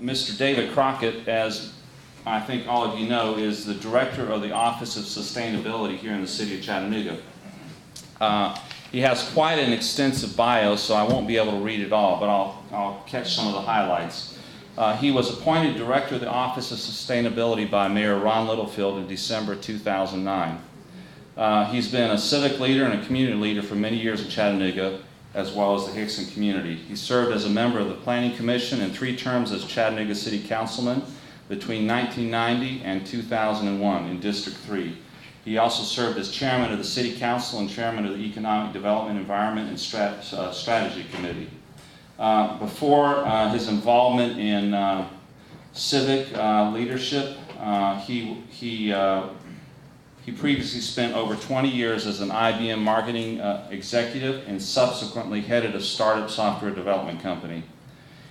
Mr. David Crockett, as I think all of you know, is the director of the Office of Sustainability here in the city of Chattanooga. He has quite an extensive bio, so I won't be able to read it all, but I'll catch some of the highlights. He was appointed director of the Office of Sustainability by Mayor Ron Littlefield in December 2009. He's been a civic leader and a community leader for many years in Chattanooga, as well as the Hickson community. He served as a member of the Planning Commission and 3 terms as Chattanooga City Councilman between 1990 and 2001 in District 3. He also served as chairman of the City Council and chairman of the Economic Development, Environment, and Strategy Committee. Before his involvement in civic leadership, he previously spent over 20 years as an IBM marketing executive and subsequently headed a startup software development company.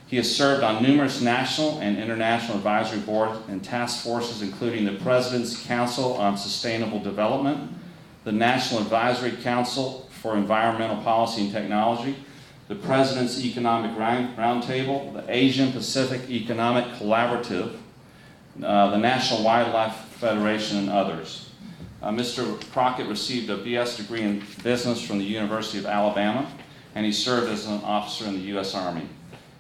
He has served on numerous national and international advisory boards and task forces, including the President's Council on Sustainable Development, the National Advisory Council for Environmental Policy and Technology, the President's Economic Roundtable, the Asian Pacific Economic Collaborative, the National Wildlife Federation, and others. Mr. Crockett received a BS degree in business from the University of Alabama, and he served as an officer in the U.S. Army.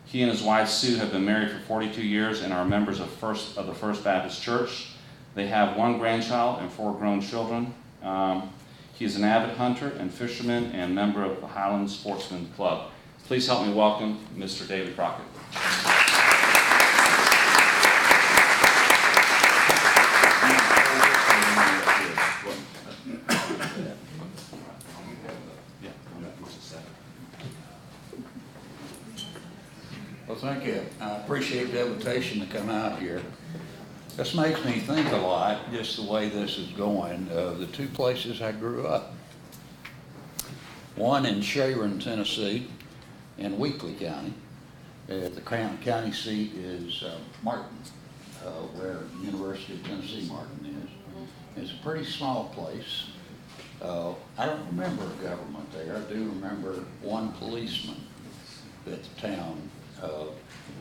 He and his wife, Sue, have been married for 42 years and are members of the First Baptist Church. They have 1 grandchild and 4 grown children. He is an avid hunter and fisherman and member of the Highland Sportsman Club. Please help me welcome Mr. David Crockett. Well, thank you. I appreciate the invitation to come out here. This makes me think a lot, just the way this is going, of the 2 places I grew up. One in Sharon, Tennessee, in Weakley County. The county seat is Martin, where the University of Tennessee Martin is. It's a pretty small place. I don't remember government there. I do remember 1 policeman at the town.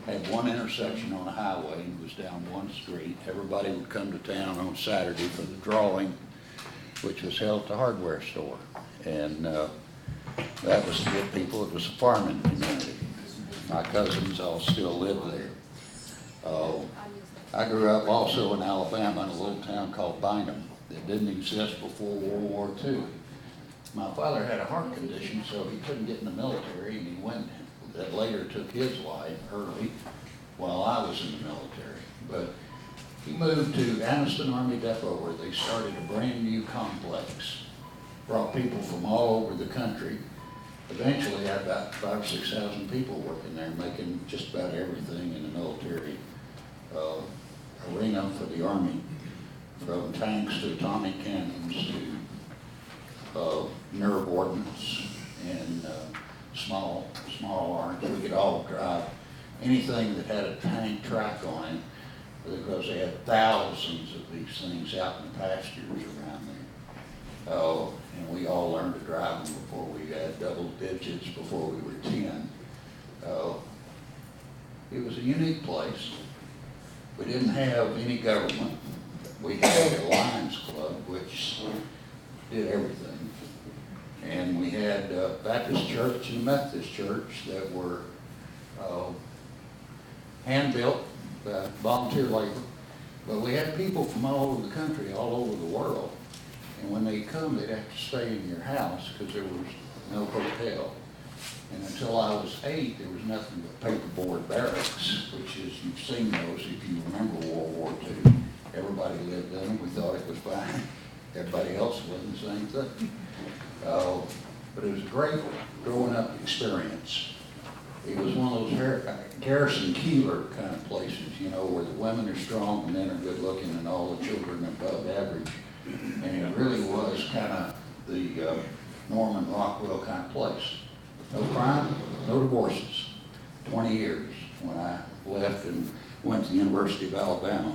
Had 1 intersection on a highway and was down 1 street. Everybody would come to town on Saturday for the drawing, which was held at the hardware store. And that was to get people. It was a farming community. My cousins all still live there. I grew up also in Alabama in a little town called Bynum that didn't exist before World War II. My father had a heart condition, so he couldn't get in the military, and he went. That later took his life early while I was in the military. But he moved to Anniston Army Depot, where they started a brand new complex. Brought people from all over the country. Eventually had about 5,000 or 6,000 people working there, making just about everything in the military arena for the Army, from tanks to atomic cannons to nerve ordnance and small arms. We could all drive anything that had a tank track on it, because they had thousands of these things out in the pastures around there. And we all learned to drive them before we had double digits, before we were 10. It was a unique place. We didn't have any government. We had a Lions Club, which did everything. And we had Baptist Church and Methodist Church that were hand-built, volunteer labor. But we had people from all over the country, all over the world. And when they come, they'd have to stay in your house because there was no hotel. And until I was 8, there was nothing but paperboard barracks, which is, you've seen those if you remember World War II. Everybody lived in them. We thought it was fine. Everybody else was the same thing. But it was a great growing up experience. It was one of those Garrison Keillor kind of places, you know, where the women are strong, the men are good looking, and all the children are above average. And it really was kind of the Norman Rockwell kind of place. No crime, no divorces. 20 years when I left and went to the University of Alabama.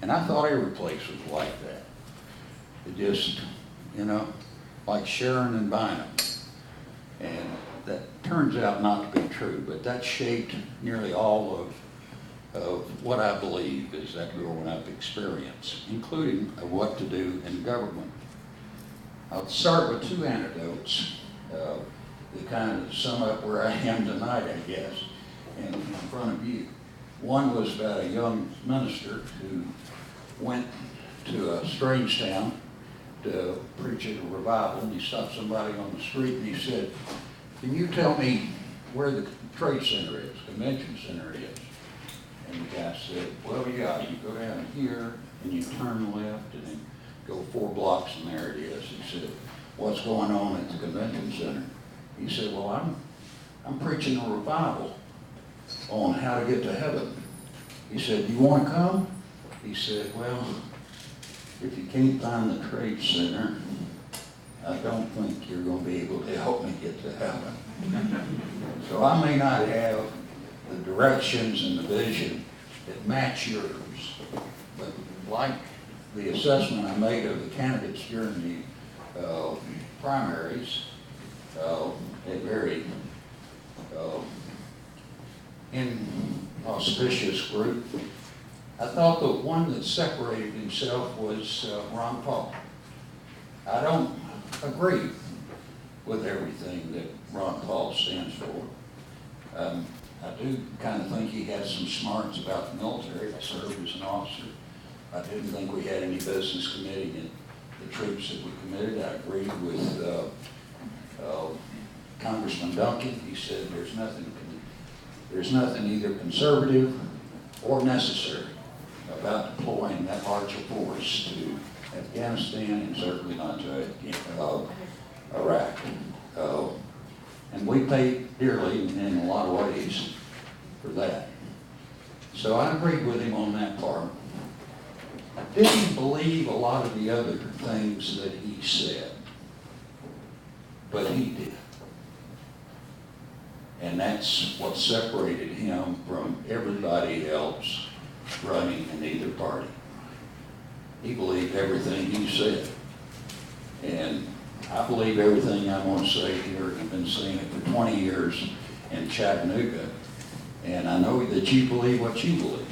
And I thought every place was like that. It just, you know, like Sharon and Bynum. And that turns out not to be true, but that shaped nearly all of of what I believe is that growing up experience, including of what to do in government. I'll start with two anecdotes that kind of sum up where I am tonight, I guess, in front of you. One was about a young minister who went to a strange town to preach at a revival, and he stopped somebody on the street and he said, "Can you tell me where the trade center is, convention center is?" And the guy said, "Well, yeah, you go down here and you turn left and then go 4 blocks and there it is." He said, "What's going on at the convention center?" He said, "Well, I'm preaching a revival on how to get to heaven." He said, "You want to come?" He said, "Well, if you can't find the trade center, I don't think you're going to be able to help me get to heaven." So I may not have the directions and the vision that match yours, but like the assessment I made of the candidates during the primaries, a very inauspicious group, I thought the one that separated himself was Ron Paul. I don't agree with everything that Ron Paul stands for. I do kind of think he has some smarts about the military. I served as an officer. I didn't think we had any business committing in the troops that we committed. I agreed with Congressman Duncan. He said there's nothing either conservative or necessary about deploying that large a force to Afghanistan and certainly not to Iraq. And we paid dearly in a lot of ways for that. So I agreed with him on that part. I didn't believe a lot of the other things that he said, but he did. And that's what separated him from everybody else running in either party. He believed everything he said. And I believe everything I'm going to say here. I've been saying it for 20 years in Chattanooga, and I know that you believe what you believe.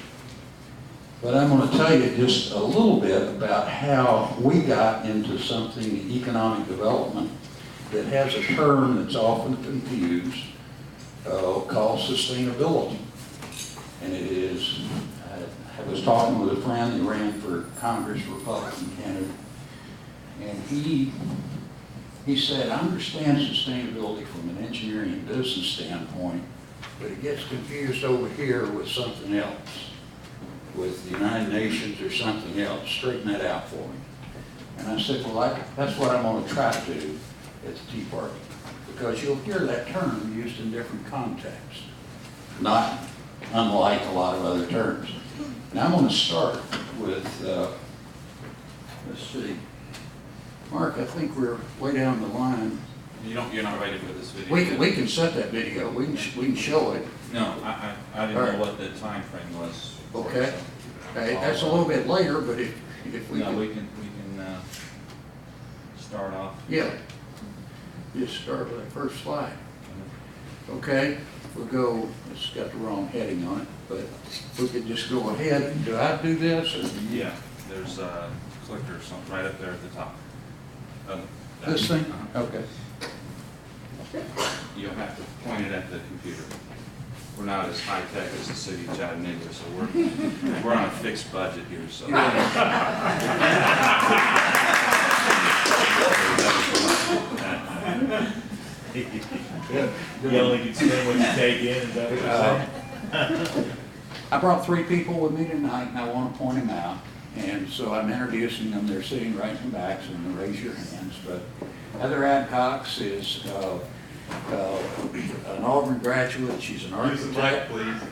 But I'm going to tell you just a little bit about how we got into something, economic development, that has a term that's often confused called sustainability. And it is, I was talking with a friend who ran for Congress, Republican candidate, and he said, "I understand sustainability from an engineering and business standpoint, but it gets confused over here with something else, with the United Nations or something else. Straighten that out for me." And I said, "Well, that's what I'm going to try to do at the Tea Party, because you'll hear that term used in different contexts, not unlike a lot of other terms." Now I'm going to start with, let's see, Mark, I think we're way down the line. You're not ready for this video? We can set that video. We can show it. No, I didn't know what the time frame was. Okay. Okay, that's a little bit later, but if we No, can, we can start off. yeah, just start with the first slide. Okay, we'll go. It's got the wrong heading on it, but we could just go ahead. Do I do this or do you? Yeah, there's a clicker or something right up there at the top. This thing? Uh-huh. Okay. You'll have to point it at the computer. We're not as high tech as the city of Chattanooga, so we're on a fixed budget here. So. You only can spend what you take in, is that what you're saying? I brought 3 people with me tonight, and I want to point them out. And so I'm introducing them. They're sitting right in the back, so you can raise your hands. But Heather Adcox is an Auburn graduate. She's an architect. Please.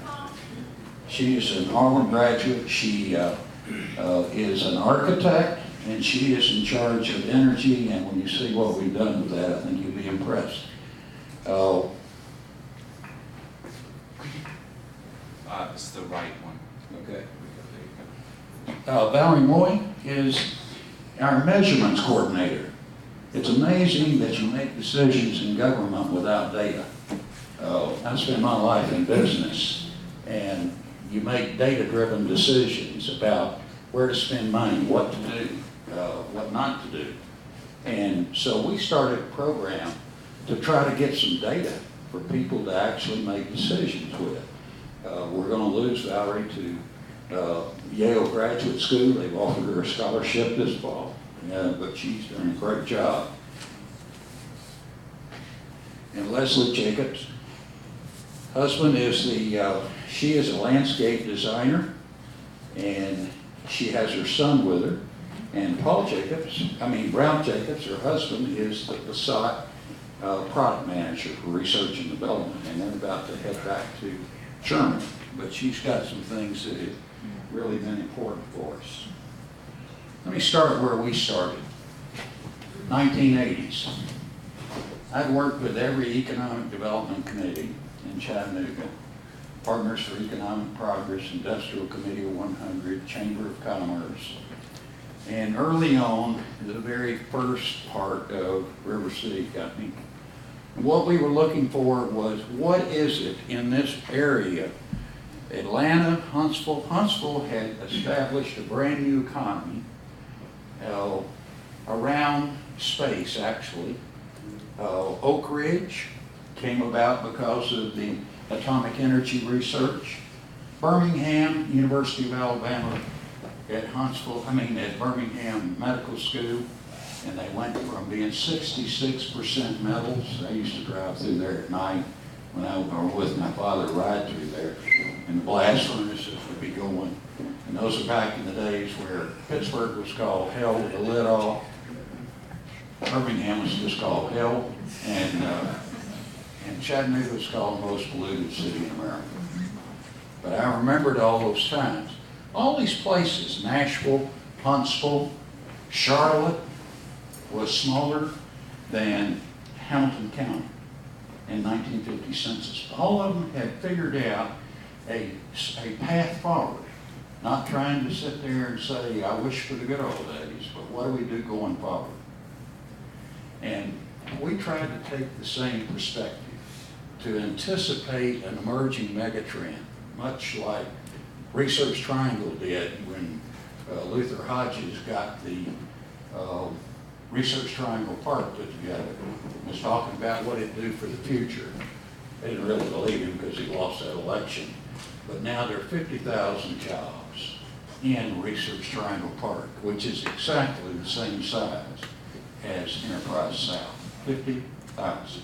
She's an Auburn graduate. She is an architect, and she is in charge of energy. And when you see what we've done with that, I think you'll be impressed. It's the right one. Okay. Valerie Moy is our measurements coordinator. It's amazing that you make decisions in government without data. I spent my life in business, and you make data-driven decisions about where to spend money, what to do, what not to do. And so we started a program to try to get some data for people to actually make decisions with. We're going to lose Valerie to Yale Graduate School. They've offered her a scholarship this fall, but she's doing a great job. And Leslie Jacobs, husband is she is a landscape designer, and she has her son with her. And Brown Jacobs, her husband, is the Passat product manager for research and development, and they're about to head back to Germany. But she's got some things that have really been important for us. Let me start where we started, 1980s. I've worked with every economic development committee in Chattanooga, Partners for Economic Progress, Industrial Committee of 100, Chamber of Commerce. And early on, the very first part of River City Company, what we were looking for was, what is it in this area? Atlanta, Huntsville. Huntsville had established a brand new economy around space, actually. Oak Ridge came about because of the atomic energy research. Birmingham, University of Alabama at Birmingham Medical School, and they went from being 66% metals. I used to drive through there at night when I was with my father, ride through there, and the blast furnaces would be going. And those are back in the days where Pittsburgh was called hell with the lid off. Birmingham was just called hell, and Chattanooga was called the most polluted city in America. But I remembered all those times. All these places, Nashville, Huntsville, Charlotte, was smaller than Hamilton County in 1950 census. All of them had figured out a path forward, not trying to sit there and say, I wish for the good old days, but what do we do going forward? And we tried to take the same perspective, to anticipate an emerging megatrend, much like Research Triangle did when Luther Hodges got the Research Triangle Park put together. He was talking about what it'd do for the future. They didn't really believe him because he lost that election. But now there are 50,000 jobs in Research Triangle Park, which is exactly the same size as Enterprise South, 50,000.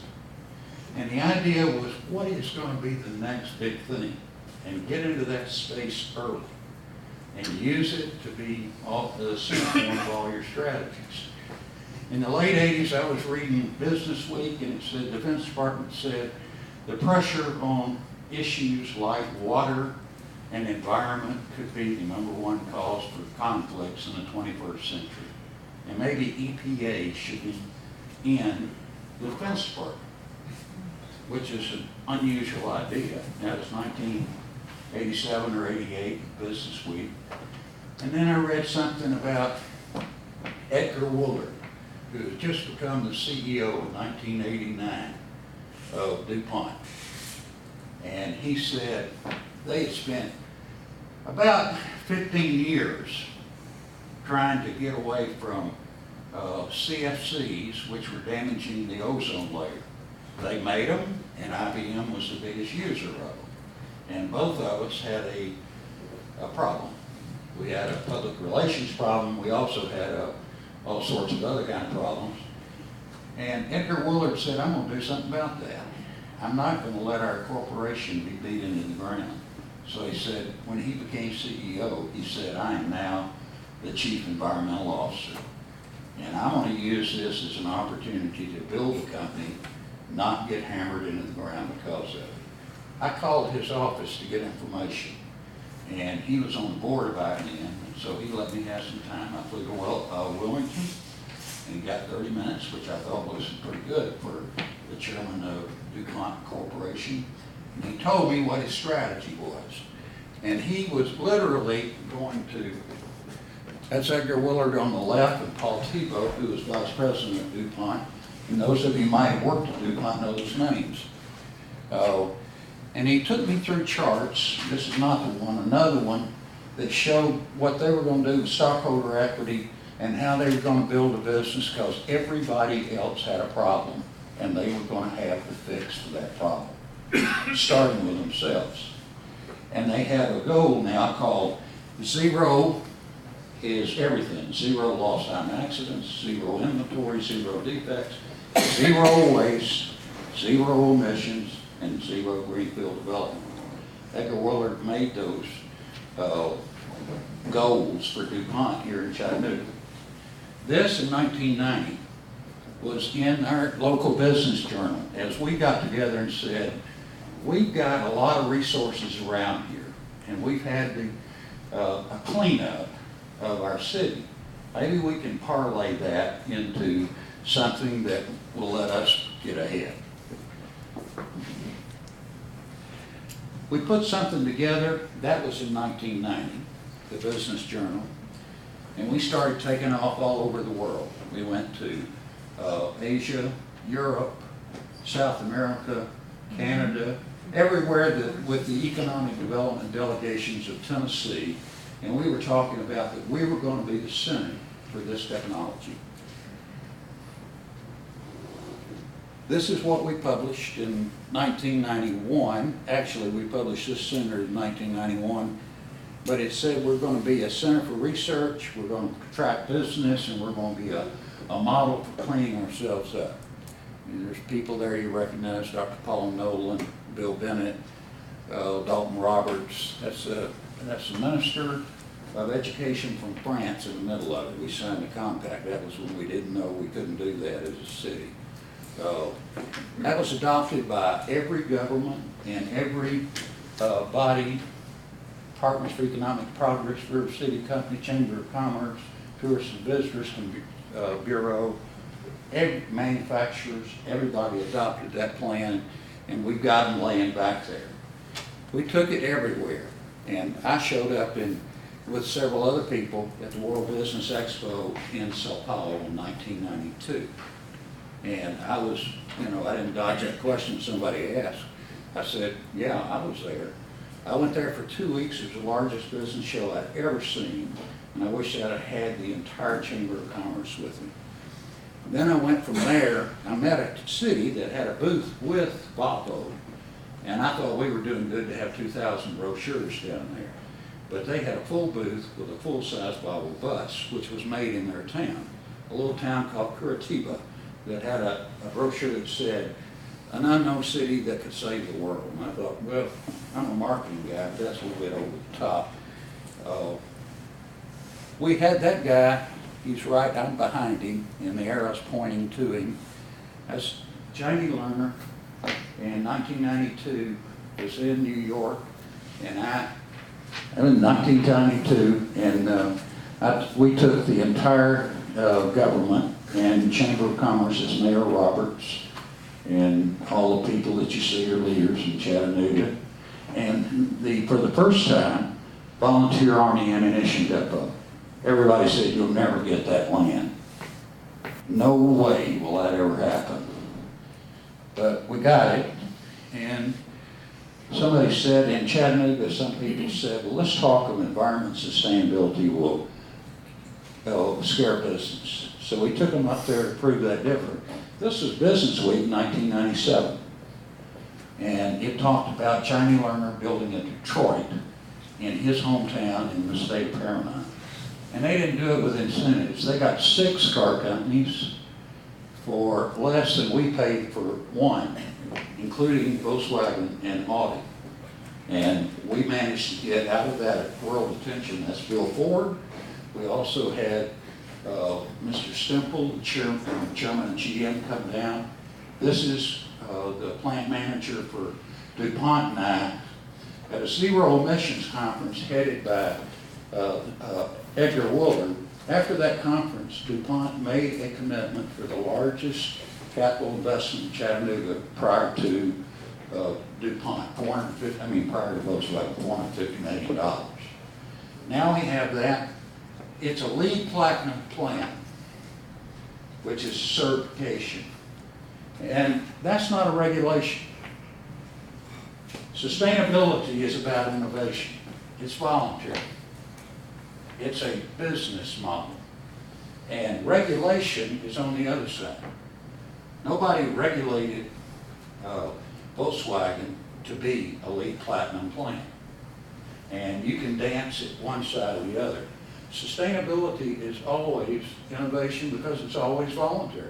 And the idea was, what is going to be the next big thing? And get into that space early and use it to be the center point of all your strategies. In the late 80s, I was reading Business Week, and it said, the Defense Department said, the pressure on issues like water and environment could be the #1 cause for conflicts in the 21st century. And maybe EPA should be in the Defense Department, which is an unusual idea. That was 1987 or 88, Business Week. And then I read something about Edgar Woolard, who had just become the CEO in 1989 of DuPont. And he said they had spent about 15 years trying to get away from CFCs, which were damaging the ozone layer. They made them, and IBM was the biggest user of them. And both of us had a problem. We had a public relations problem. We also had all sorts of other kind of problems. And Edgar Woolard said, I'm going to do something about that. I'm not going to let our corporation be beat into the ground. So he said, when he became CEO, he said, I am now the Chief Environmental Officer. And I want to use this as an opportunity to build a company, not get hammered into the ground because of it. I called his office to get information, and he was on the board of IBM, so he let me have some time. I flew to Wilmington and got 30 minutes, which I thought was pretty good for the chairman of DuPont Corporation. And he told me what his strategy was. And he was literally going to, that's Edgar Woolard on the left, and Paul Thibault, who was vice president of DuPont. And those of you who might have worked at DuPont know those names. And he took me through charts, this is not the one, another one, that showed what they were going to do with stockholder equity and how they were going to build a business, because everybody else had a problem and they were going to have the fix for that problem, starting with themselves. And they had a goal now called zero is everything. Zero lost time accidents, zero inventory, zero defects, zero waste, zero emissions, and zero greenfield development. Edgar Willard made those goals for DuPont here in Chattanooga. This in 1990 was in our local business journal as we got together and said, we've got a lot of resources around here and we've had a cleanup of our city. Maybe we can parlay that into something that will let us get ahead. We put something together, that was in 1990, the Business Journal, and we started taking off all over the world. We went to Asia, Europe, South America, Canada, everywhere with the economic development delegations of Tennessee, and we were talking about that we were going to be the center for this technology. This is what we published in 1991. Actually, we published this center in 1991, but it said we're going to be a center for research, we're going to attract business, and we're going to be a model for cleaning ourselves up. And there's people there you recognize, Dr. Paul Nolan, Bill Bennett, Dalton Roberts. That's the Minister of Education from France in the middle of it. We signed a compact. That was when we didn't know we couldn't do that as a city. That was adopted by every government and every body, Partners for Economic Progress, River City Company, Chamber of Commerce, Tourists and Visitors Bureau, manufacturers, everybody adopted that plan, and we've got them laying back there. We took it everywhere, and I showed up with several other people at the World Business Expo in Sao Paulo in 1992. And I was, I didn't dodge that question somebody asked. I said, yeah, I was there. I went there for 2 weeks. It was the largest business show I'd ever seen. And I wish I'd have had the entire Chamber of Commerce with me. Then I went from there. I met a city that had a booth with Volvo. And I thought we were doing good to have 2,000 brochures down there. But they had a full booth with a full-size Volvo bus, which was made in their town, a little town called Curitiba, that had a brochure that said, an unknown city that could save the world. And I thought, well, I'm a marketing guy, but that's a little bit over the top. We had that guy, he's right, I'm behind him, in the arrow's pointing to him. That's Jamie Lerner, in 1992, was in New York, and in 1992, and we took the entire government and Chamber of Commerce as Mayor Roberts, and all the people that you see are leaders in Chattanooga. And for the first time, Volunteer Army Ammunition Depot. Everybody said, you'll never get that land. No way will that ever happen. But we got it, and somebody said in Chattanooga, some people said, well, let's talk of environment sustainability will scare business. So we took them up there to prove that different. This was Business Week 1997. And it talked about Jamie Lerner building in Detroit, in his hometown in the state of Paramount. And they didn't do it with incentives. They got 6 car companies for less than we paid for one, including Volkswagen and Audi. And we managed to get out of that world attention. That's Bill Ford. We also had Mr. Stemple, the chairman of GM, come down. This is the plant manager for DuPont and I at a zero emissions conference headed by Edgar Willard. After that conference, DuPont made a commitment for the largest capital investment in Chattanooga prior to DuPont, prior to Volkswagen, $450 million. Now we have that. It's a LEED Platinum plant, which is certification. And that's not a regulation. Sustainability is about innovation. It's voluntary. It's a business model. And regulation is on the other side. Nobody regulated Volkswagen to be a LEED Platinum plant. And you can dance at one side or the other. Sustainability is always innovation because it's always voluntary.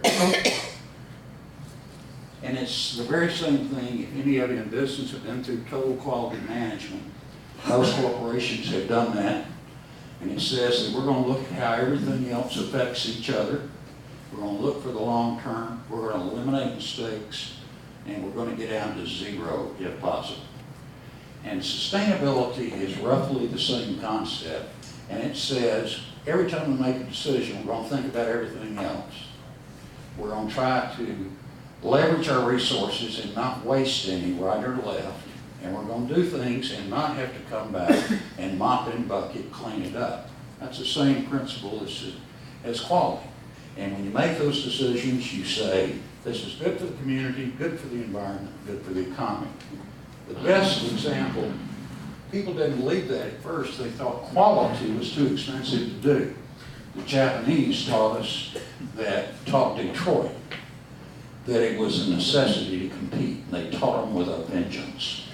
And it's the very same thing, if any of you in business have been through total quality management. Most corporations have done that. And it says that we're going to look at how everything else affects each other. We're going to look for the long term. We're going to eliminate mistakes. And we're going to get down to zero if possible. And sustainability is roughly the same concept. And it says every time we make a decision, we're going to think about everything else. We're going to try to leverage our resources and not waste any right or left. And we're going to do things and not have to come back and mop and bucket, clean it up. That's the same principle as quality. And when you make those decisions, you say, this is good for the community, good for the environment, good for the economy. The best example, people didn't believe that at first. They thought quality was too expensive to do. The Japanese taught Detroit that it was a necessity to compete. They taught them with a vengeance.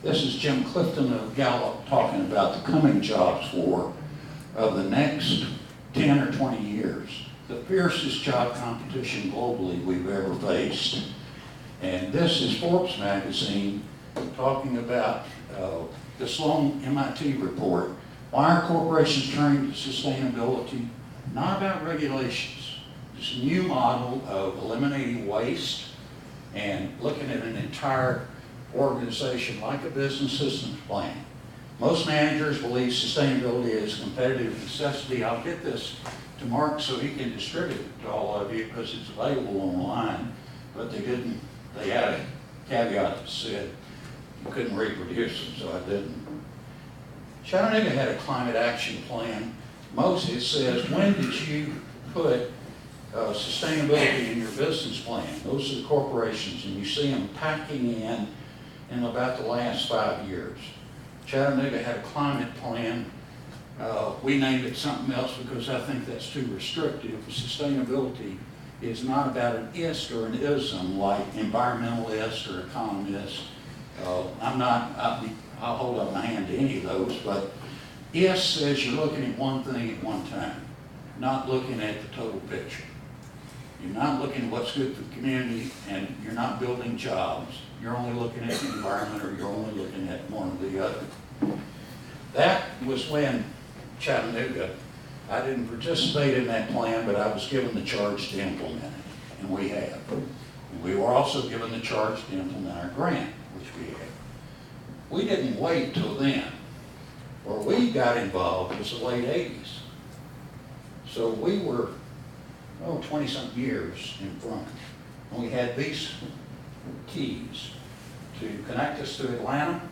This is Jim Clifton of Gallup talking about the coming jobs war of the next 10 or 20 years. The fiercest job competition globally we've ever faced. And this is Forbes magazine talking about this long MIT report. Why are corporations turning to sustainability? Not about regulations. This new model of eliminating waste and looking at an entire organization like a business systems plan. Most managers believe sustainability is a competitive necessity. I'll get this to Mark so he can distribute it to all of you because it's available online, but they had a caveat that said you couldn't reproduce them, so I didn't. Chattanooga had a climate action plan. It says, when did you put sustainability in your business plan? Those are the corporations, and you see them packing in about the last 5 years. Chattanooga had a climate plan. We named it something else because I think that's too restrictive. Sustainability is not about an ist or an ism like environmentalist or economist. I'll hold up my hand to any of those, but ist says you're looking at one thing at one time, not looking at the total picture. You're not looking at what's good for the community, and you're not building jobs. You're only looking at the environment, or you're only looking at one or the other. That was when Chattanooga, I didn't participate in that plan, but I was given the charge to implement it, and we have. We were also given the charge to implement our grant, which we have. We didn't wait till then. Where we got involved was the late 80s. So we were 20-something years in front. And we had these keys to connect us to Atlanta,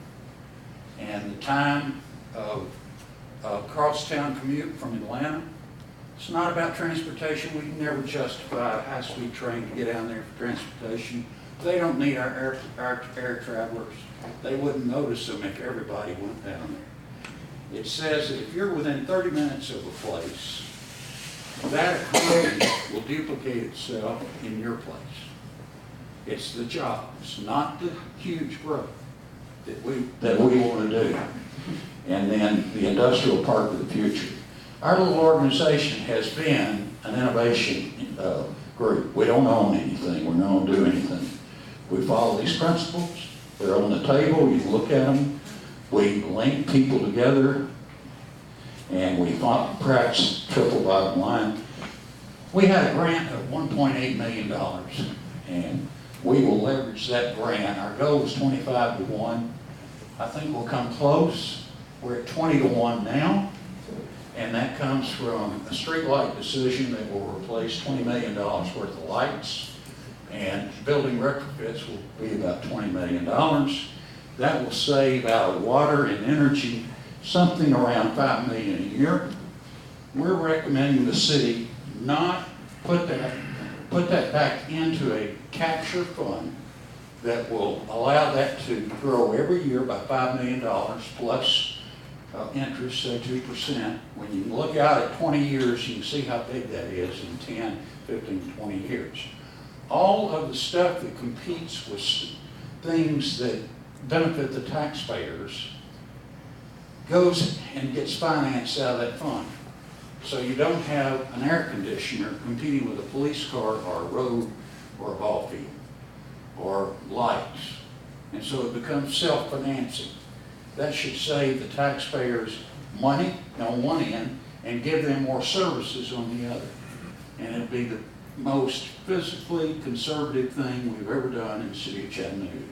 and the time of cross-town commute from Atlanta. It's not about transportation. We can never justify a high-speed train to get down there for transportation. They don't need our air travelers. They wouldn't notice them if everybody went down there. It says that if you're within 30 minutes of a place, that economy will duplicate itself in your place. It's the jobs, not the huge growth that we want to do. And then the industrial park of the future. Our little organization has been an innovation group. We don't own anything. We're not going to do anything. We follow these principles. They're on the table. You look at them. We link people together, and we practice triple bottom line. We had a grant of $1.8 million, and we will leverage that grant. Our goal was 25 to 1. I think we'll come close. We're at 20 to 1 now, and that comes from a streetlight decision that will replace $20 million worth of lights, and building retrofits will be about $20 million. That will save out of water and energy something around $5 million a year. We're recommending the city not put that back into a capture fund that will allow that to grow every year by $5 million plus interest, say 2%. When you look out at 20 years, you can see how big that is in 10, 15, 20 years. All of the stuff that competes with things that benefit the taxpayers goes and gets financed out of that fund. So you don't have an air conditioner competing with a police car or a road or a ball field or lights. And so it becomes self-financing. That should save the taxpayers money on one end and give them more services on the other. And it'd be the most physically conservative thing we've ever done in the city of Chattanooga.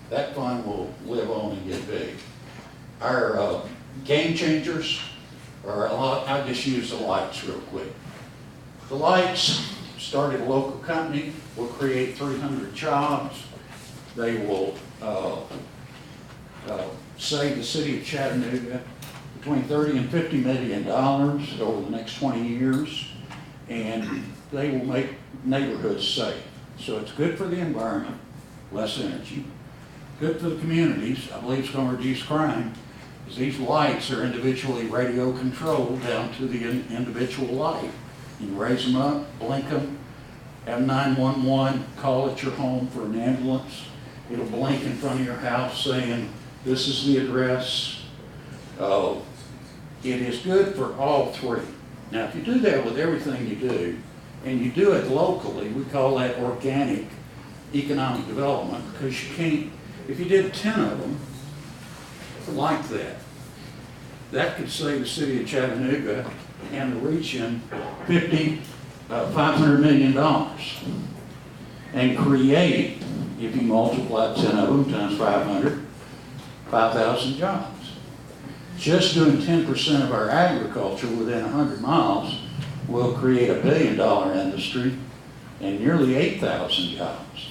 That fund will live on and get big. Our game changers are a lot. I'll just use the lights real quick. The lights started a local company, will create 300 jobs. They will save the city of Chattanooga between $30 and $50 million over the next 20 years, and they will make neighborhoods safe. So it's good for the environment, less energy. Good for the communities. I believe it's going to reduce crime, because these lights are individually radio controlled down to the individual light. You can raise them up, blink them, have 911 call at your home for an ambulance. It'll blink in front of your house saying, this is the address. It is good for all three. Now, if you do that with everything you do, and you do it locally, we call that organic economic development, because you can't, if you did 10 of them like that, that could save the city of Chattanooga and the region $500 million and create, if you multiply 10 of them times 500, 5,000 jobs. Just doing 10% of our agriculture within 100 miles will create $1 billion industry and nearly 8,000 jobs.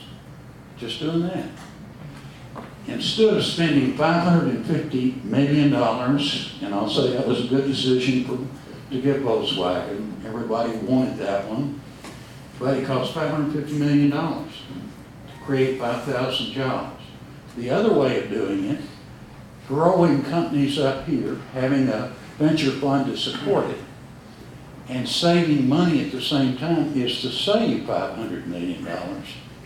Just doing that. Instead of spending $550 million, and I'll say that was a good decision to get Volkswagen. Everybody wanted that one, but it cost $550 million to create 5,000 jobs. The other way of doing it, growing companies up here, having a venture fund to support it, and saving money at the same time, is to save $500 million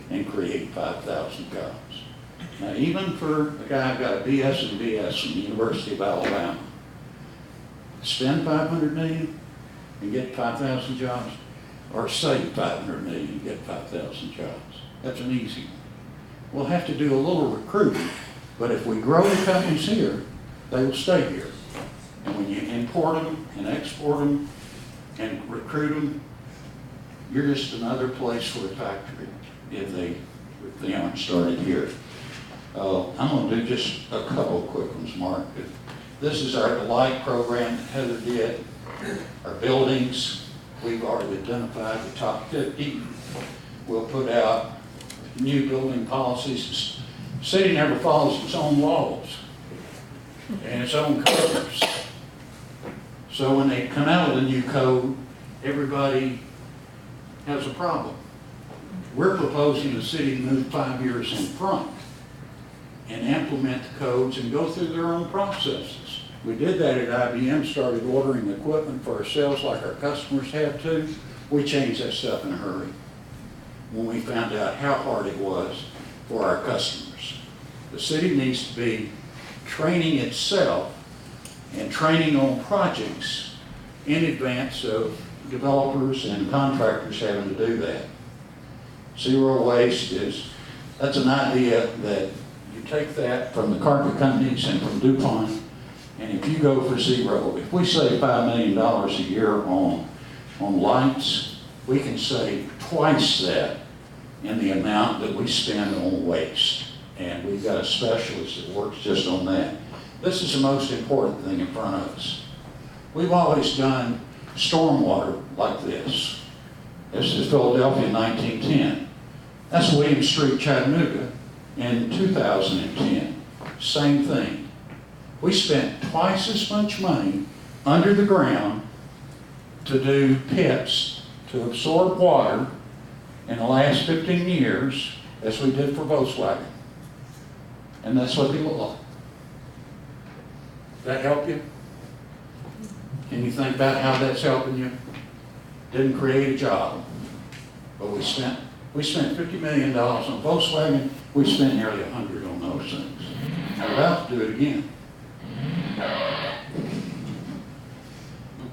and create 5,000 jobs. Now, even for a guy who got a BS and BS from the University of Alabama, spend $500 million and get 5,000 jobs, or save $500 million and get 5,000 jobs. That's an easy one. We'll have to do a little recruiting, but if we grow the companies here, they will stay here. And when you import them and export them and recruit them, you're just another place for a factory if they aren't started here. I'm going to do just a couple of quick ones, Mark. This is our Delight program that Heather did. Our buildings, we've already identified the top 50. We'll put out new building policies. The city never follows its own laws and its own codes. So when they come out with a new code, everybody has a problem. We're proposing the city to move 5 years in front and implement the codes and go through their own processes. We did that at IBM, started ordering equipment for ourselves like our customers had to. We changed that stuff in a hurry when we found out how hard it was for our customers. The city needs to be training itself and training on projects in advance of developers and contractors having to do that. Zero waste that's an idea that you take that from the carpet companies and from DuPont, and if you go for zero, if we save $5 million a year on lights, we can save twice that in the amount that we spend on waste. And we've got a specialist that works just on that. This is the most important thing in front of us. We've always done stormwater like this. This is Philadelphia in 1910. That's William Street, Chattanooga in 2010. Same thing. We spent twice as much money under the ground to do pits to absorb water in the last 15 years as we did for Volkswagen. And that's what they look like. Does that help you? Can you think about how that's helping you? Didn't create a job, but we spent $50 million on Volkswagen. We spent nearly $100 on those things. We're about to do it again.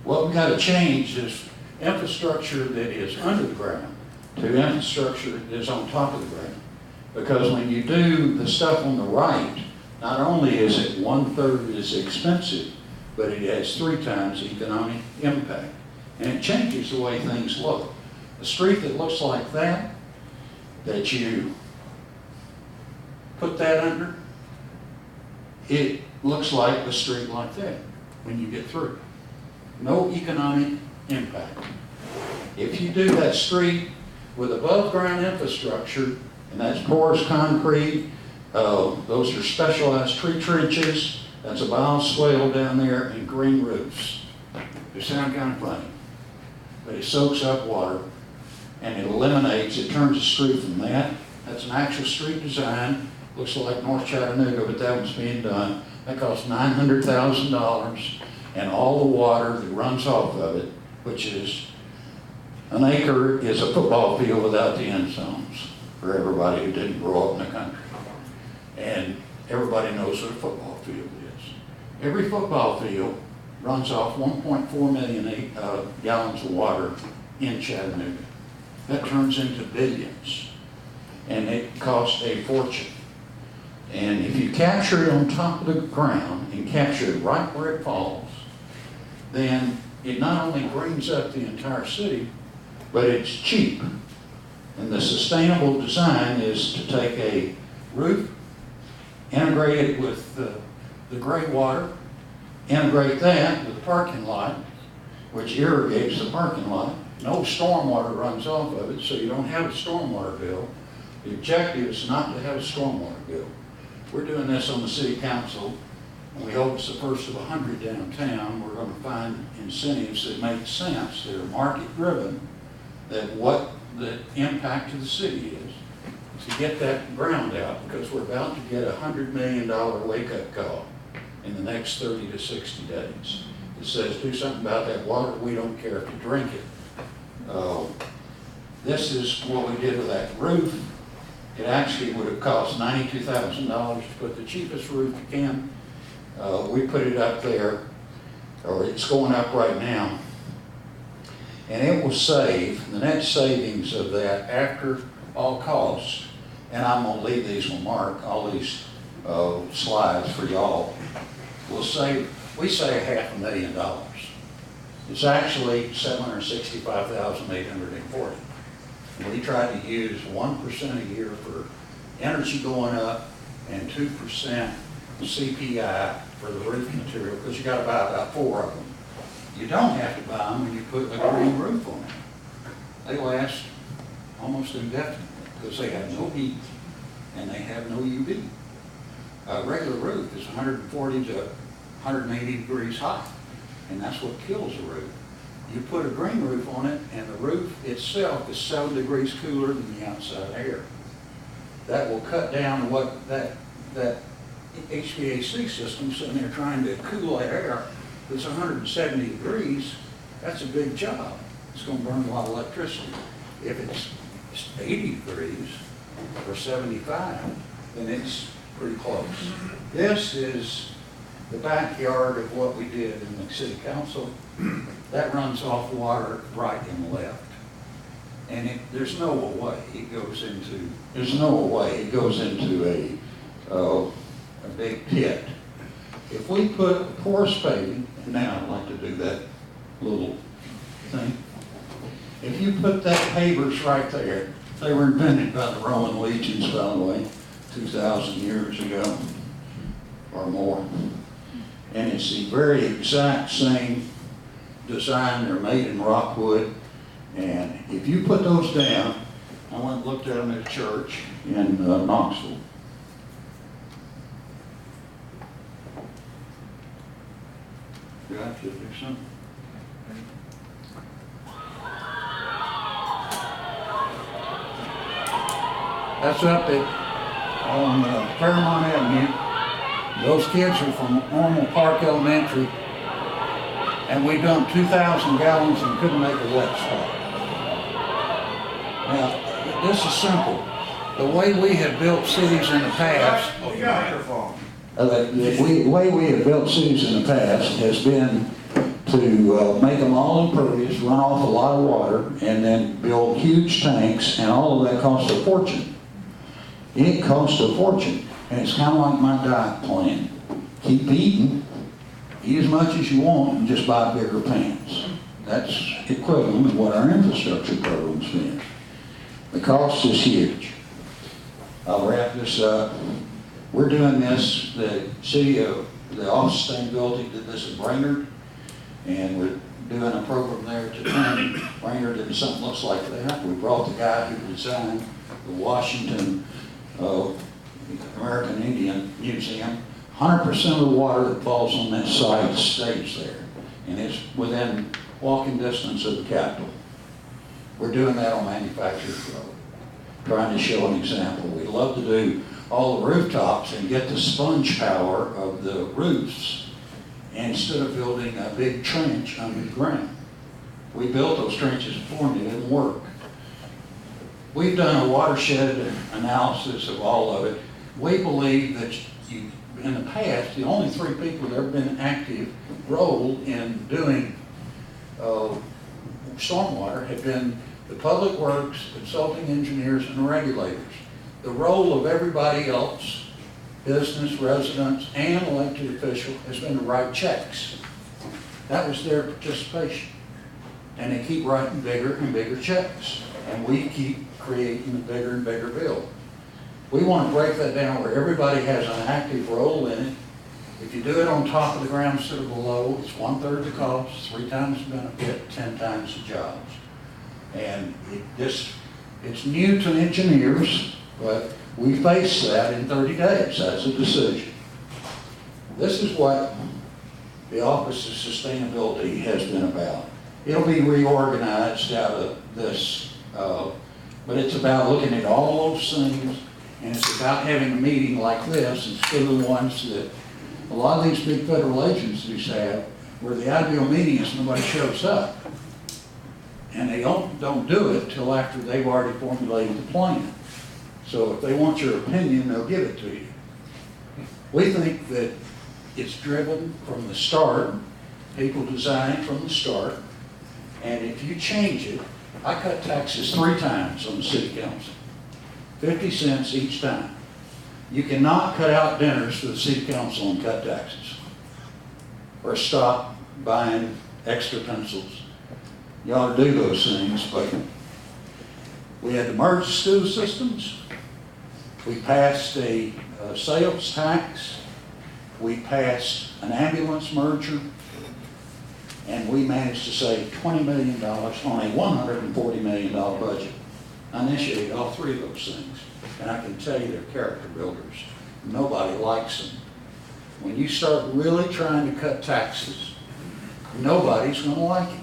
What we've got to change is infrastructure that is under the ground to infrastructure that is on top of the ground. Because when you do the stuff on the right, not only is it 1/3 as expensive, but it has 3 times economic impact. And it changes the way things look. A street that looks like that you put that under, it looks like a street like that when you get through. No economic impact. If you do that street with above ground infrastructure, and that's porous concrete, those are specialized tree trenches, that's a bioswale down there, and green roofs. They sound kind of funny, but it soaks up water, and it eliminates, it turns the street from that. That's an actual street design, looks like North Chattanooga, but that one's being done. That costs $900,000, and all the water that runs off of it, which is an acre, is a football field without the end zones for everybody who didn't grow up in the country. And everybody knows what a football field is. Every football field runs off 1.4 million gallons of water in Chattanooga. That turns into billions, and it costs a fortune. And if you capture it on top of the ground and capture it right where it falls, then it not only brings up the entire city, but it's cheap. And the sustainable design is to take a roof, integrate it with the gray water, integrate that with the parking lot, which irrigates the parking lot. No stormwater runs off of it, so you don't have a stormwater bill. The objective is not to have a stormwater bill. We're doing this on the city council, and we hope it's the first of 100 downtown. We're going to find incentives that make sense, that are market driven, that what the impact to the city is to get that ground out, because we're about to get a $100 million wake-up call in the next 30 to 60 days. It says, do something about that water. We don't care if you drink it. This is what we did with that roof. It actually would have cost $92,000 to put the cheapest roof you can. We put it up there, or it's going up right now. And it will save, the net savings of that after all costs, and I'm going to leave these with Mark, all these slides for y'all, will save, we say $500,000. It's actually $765,840. We tried to use 1% a year for energy going up and 2% CPI for the roof material, because you got to buy about 4 of them. You don't have to buy them when you put a green roof on them. They last almost indefinitely because they have no heat and they have no UV. A regular roof is 140 to 180 degrees hot, and that's what kills a roof. You put a green roof on it, and the roof itself is 7 degrees cooler than the outside air. That will cut down what that HVAC system sitting there trying to cool that air. It's 170 degrees. That's a big job. It's going to burn a lot of electricity. If it's 80 degrees or 75, then it's pretty close. This is the backyard of what we did in the city council. That runs off water right and left. And there's no way it goes into, a big pit. If we put porous paving, and now I'd like to do that little thing. If you put that pavers right there, they were invented by the Roman legions, by the way, 2,000 years ago or more. And it's the very exact same design. They're made in rockwood. And if you put those down, I went and looked at them at a church in Knoxville. Do I have to do something? That's up on Fairmont Avenue. Those kids are from Normal Park Elementary, and we dumped 2,000 gallons and couldn't make a wet spot. Now, this is simple. The way we have built cities in the past, the way we have built cities in the past has been to make them all impervious, run off a lot of water, and then build huge tanks, and all of that costs a fortune. It costs a fortune, and it's kind of like my diet plan. Keep eating, eat as much as you want, and just buy bigger pans. That's equivalent to what our infrastructure program's been. The cost is huge. I'll wrap this up. We're doing this, the city of the Office of Sustainability did this in Brainerd, and we're doing a program there to turn Brainerd into something that looks like that. We brought the guy who designed the Washington American Indian Museum. 100% of the water that falls on that site stays there, and it's within walking distance of the Capitol. We're doing that on Manufacturers Road, trying to show an example. We'd love to do all the rooftops and get the sponge power of the roofs instead of building a big trench under the ground. We built those trenches before and it didn't work. We've done a watershed analysis of all of it. We believe that in the past, the only 3 people that have ever been an active role in doing stormwater have been the public works, consulting engineers, and the regulators. The role of everybody else, business, residents, and elected official, has been to write checks. That was their participation. And they keep writing bigger and bigger checks. And we keep creating a bigger and bigger bill. We want to break that down where everybody has an active role in it. If you do it on top of the ground instead of below, it's 1/3 the cost, 3 times the benefit, 10 times the jobs. And it's new to engineers, but we face that in 30 days. That's a decision. This is what the Office of Sustainability has been about. It'll be reorganized out of this, but it's about looking at all those things, and it's about having a meeting like this instead of the ones that a lot of these big federal agencies have, where the ideal meeting is nobody shows up. And they don't do it till after they've already formulated the plan. So if they want your opinion, they'll give it to you. We think that it's driven from the start. People design it from the start. And if you change it, I cut taxes 3 times on the city council. 50 cents each time. You cannot cut out dinners for the city council and cut taxes. Or stop buying extra pencils. You ought to do those things, but we had to merge the school systems. We passed a sales tax. We passed an ambulance merger. And we managed to save $20 million on a $140 million budget. I initiated all 3 of those things. And I can tell you they're character builders. Nobody likes them. When you start really trying to cut taxes, nobody's going to like it.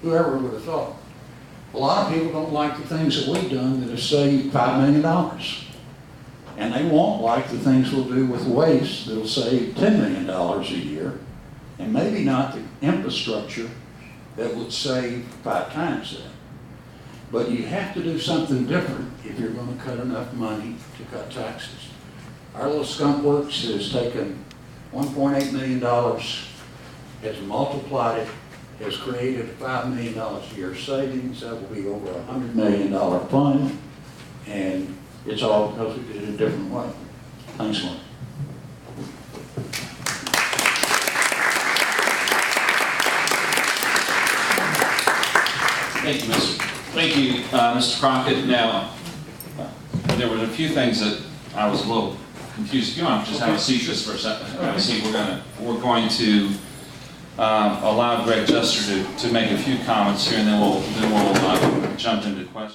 Whoever would have thought. A lot of people don't like the things that we've done that have saved $5 million. And they won't like the things we'll do with waste that'll save $10 million a year. And maybe not the infrastructure that would save 5 times that. But you have to do something different if you're going to cut enough money to cut taxes. Our little skunk works has taken $1.8 million, has multiplied it, has created a $5 million a year savings. That will be over a $100 million fund. And it's all because we did it a different way. Thanks, Mark. Thank you, Mr. Crockett. Now, there were a few things that I was a little confused. If you want to just have a seat just for a second. Have a seat. We're going to allow Greg Juster to make a few comments here, and then we'll jump into questions.